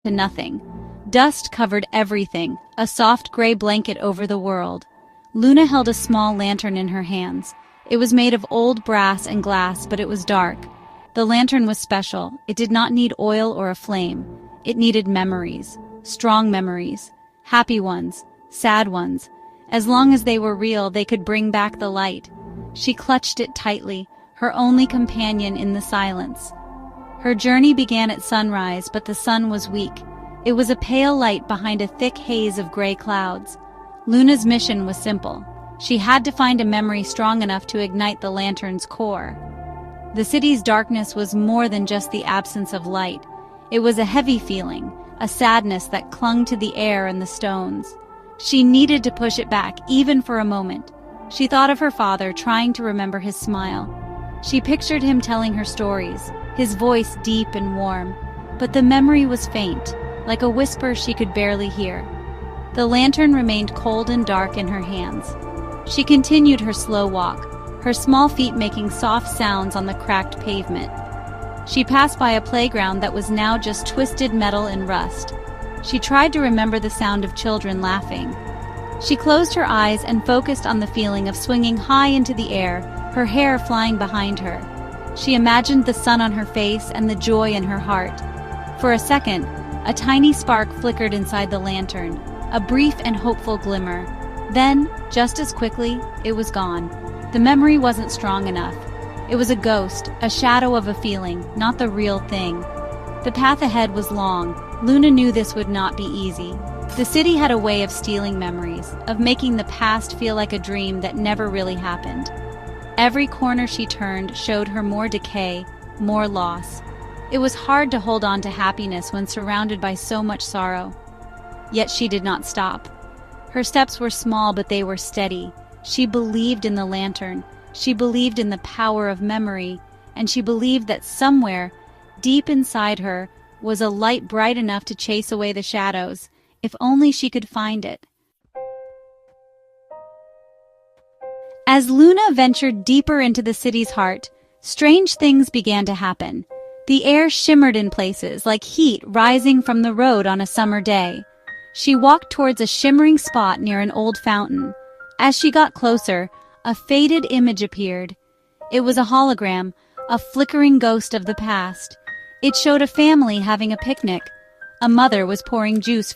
to nothing. Dust covered everything, a soft gray blanket over the world. Luna held a small lantern in her hands. It was made of old brass and glass, but it was dark. The lantern was special. It did not need oil or a flame. It needed memories. Strong memories. Happy ones. Sad ones. As long as they were real, they could bring back the light. She clutched it tightly, her only companion in the silence. Her journey began at sunrise, but the sun was weak. It was a pale light behind a thick haze of gray clouds. Luna's mission was simple. She had to find a memory strong enough to ignite the lantern's core. The city's darkness was more than just the absence of light. It was a heavy feeling, a sadness that clung to the air and the stones. She needed to push it back, even for a moment. She thought of her father, trying to remember his smile. She pictured him telling her stories, his voice deep and warm. But the memory was faint, like a whisper she could barely hear. The lantern remained cold and dark in her hands. She continued her slow walk, her small feet making soft sounds on the cracked pavement. She passed by a playground that was now just twisted metal and rust. She tried to remember the sound of children laughing. She closed her eyes and focused on the feeling of swinging high into the air, her hair flying behind her. She imagined the sun on her face and the joy in her heart. For a second, a tiny spark flickered inside the lantern, a brief and hopeful glimmer. Then, just as quickly, it was gone. The memory wasn't strong enough. It was a ghost, a shadow of a feeling, not the real thing. The path ahead was long. Luna knew this would not be easy. The city had a way of stealing memories, of making the past feel like a dream that never really happened. Every corner she turned showed her more decay, more loss. It was hard to hold on to happiness when surrounded by so much sorrow. Yet she did not stop. Her steps were small, but they were steady. She believed in the lantern. She believed in the power of memory. And she believed that somewhere, deep inside her, was a light bright enough to chase away the shadows, if only she could find it. As Luna ventured deeper into the city's heart, strange things began to happen. The air shimmered in places, like heat rising from the road on a summer day. She walked towards a shimmering spot near an old fountain. As she got closer, a faded image appeared. It was a hologram, a flickering ghost of the past. It showed a family having a picnic. A mother was pouring juice